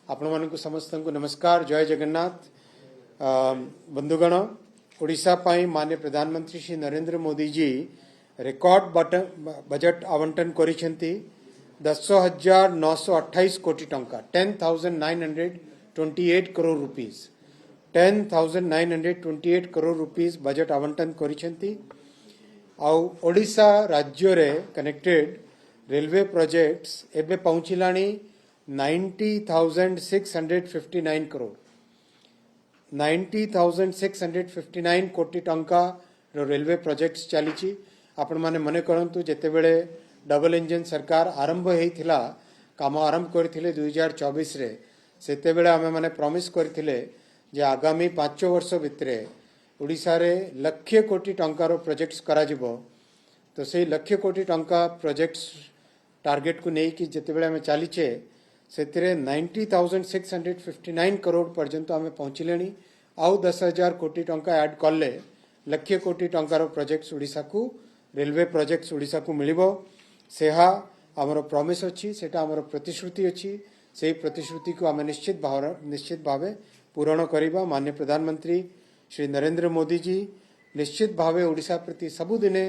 आपण मानकु समस्त को नमस्कार। जय जगन्नाथ। बंधुगण, ओडिशा पाई माननीय प्रधानमंत्री श्री नरेंद्र मोदी जी रेकॉर्ड बजट आवंटन करिसेंती 10,928 कोटी टंका 10,928 crore rupees 10,928 crore rupees budget आवंटन करिसेंती। आउ ओडिशा राज्य रे कनेक्टेड रेलवे प्रोजेक्ट्स एबे पहुंचिलानी 90,659 करोड़ 90,659 कोटी टंका रेलवे प्रोजेक्ट्स चली। आपण माने मने करंतु जेते बेले डबल इंजन सरकार आरंभ होइथिला काम आरंभ करथिले 2024 रे सेते बेले आमे माने प्रॉमिस करथिले जे आगामी 5 वर्ष भितरे ओडिशा रे लाख कोटी टंकार प्रोजेक्ट्स करा जिवो। तो से लाख कोटी टंका प्रोजेक्ट्स टार्गेट को नहीं कि जेते बेले आमे चलीचे सेतिरे 90,659 करोड़ पर्यंत आमे पहुंचलेनी। आउ 10,000 कोटी टंका ऐड करले लाख कोटी टंकार प्रोजेक्ट्स ओडिशा को रेलवे प्रोजेक्ट्स ओडिशा को मिलिबो। सेहा आमर प्रॉमिस अछि, सेटा आमर प्रतिश्रुति अछि। सेही प्रतिश्रुति को आमे निश्चित भावे पूरण करिबा। माननीय प्रधानमंत्री श्री नरेंद्र मोदी जी निश्चित भावे ओडिशा प्रति सबुदिने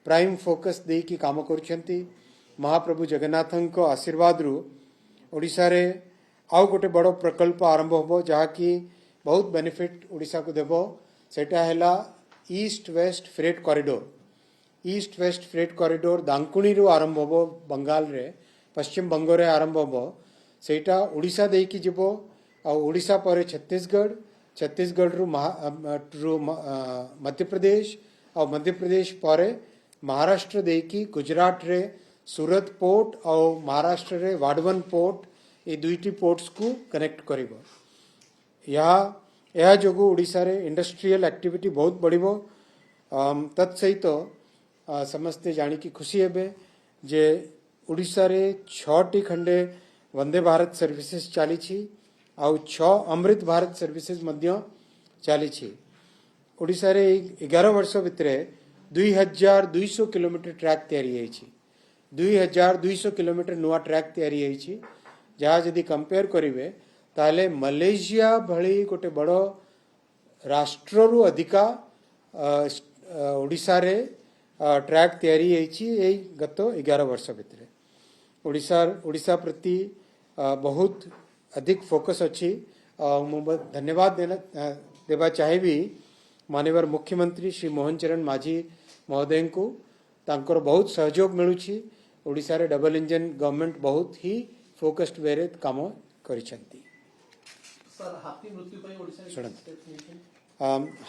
प्राइम फोकस दे की काम करुछंती। महाप्रभु जगन्नाथंको आशीर्वाद रु ओडिशा रे आउ गोटे बड़ प्रकल्प आरंभ होबो जहा की बहुत बेनिफिट ओडिशा को देबो। सेटा हैला east west freight corridor. East west freight corridor Dankuni रु आरंभ होबो, बंगाल रे पश्चिम बंग रे आरंभ होबो। सेटा ओडिशा दे की जिवो आ ओडिशा पर छत्तीसगढ़ रु मध्य प्रदेश और मध्य प्रदेश पर महाराष्ट्र दे की गुजरात रे सूरत पोर्ट और महाराष्ट्र रे वाडवन पोर्ट ये दुईटी पोर्ट्स को कनेक्ट करिवो। यह जोगु ओडिशा रे इंडस्ट्रियल एक्टिविटी बहुत बढ़िबो। तत्सहित समस्ते जानी की खुशी हेबे जे ओडिशा रे 6टी खंडे वंदे भारत सर्विसेज चली छी आउ 6 अमृत भारत सर्विसेज मध्य चली छी। ओडिशा रे 11 वर्ष भितरे 2,200 किलोमीटर ट्रैक तैयारी है छी। 2,200 किलोमीटर नुआ ट्रैक तैयारी है छी। जहाँ जदि कंपेयर करिवे ताले मलेशिया भली गोटे बड़ राष्ट्र रु अधिका ओडिशा रे ट्रैक तैयारी है छी। एई गत 11 वर्ष भितरे ओडिशा प्रति बहुत अधिक फोकस अच्छी। मु धन्यवाद देवा चाहिए माननीय मुख्यमंत्री श्री मोहन चरण माझी महोदय को। तांकर बहुत सहयोग मिलुछि। ओडिशा रे डबल इंजन गवर्नमेंट बहुत ही फोकस्ड वे रे काम करिसेंती। सर हाथी मृत्यु पई ओडिशा रे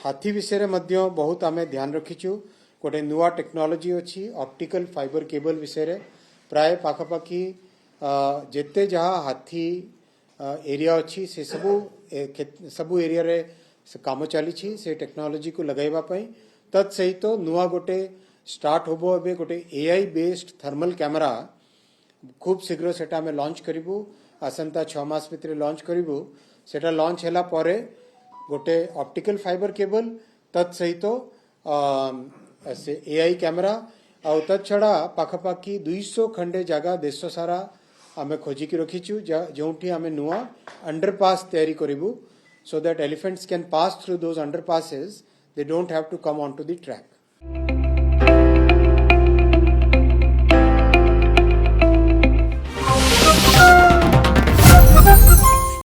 हाथी विषय मध्य बहुत आमे ध्यान रखिछु। गोटे नुआ टेक्नोलॉजी अच्छी ऑप्टिकल फाइबर केबल विषय रे प्राय पाखापाखि जेते जहाँ हाथी एरिया अच्छी से सबू एरिया रे काम चली से टेक्नोलॉजी को लगाइबा पई। तत्सहित तो नुआ गोटे स्टार्ट होबो। एबे गोटे एआई बेस्ड थर्मल कैमरा खूब शीघ्र सेटा में लॉन्च करिबू। आसंता 6 मास भितर लॉन्च करिबू। सेटा लॉन्च हैला परे गोटे ऑप्टिकल फाइबर केबल तत्सहित से एआई कैमरा आ तछड़ा पाखापाखि 200 खंडे जगह देश सारा आमे खोजिकी रखीचु जोठी आमे नुआ अंडरपास तैयारी करिबू so that elephants can pass through those underpasses. They don't have to come onto the track.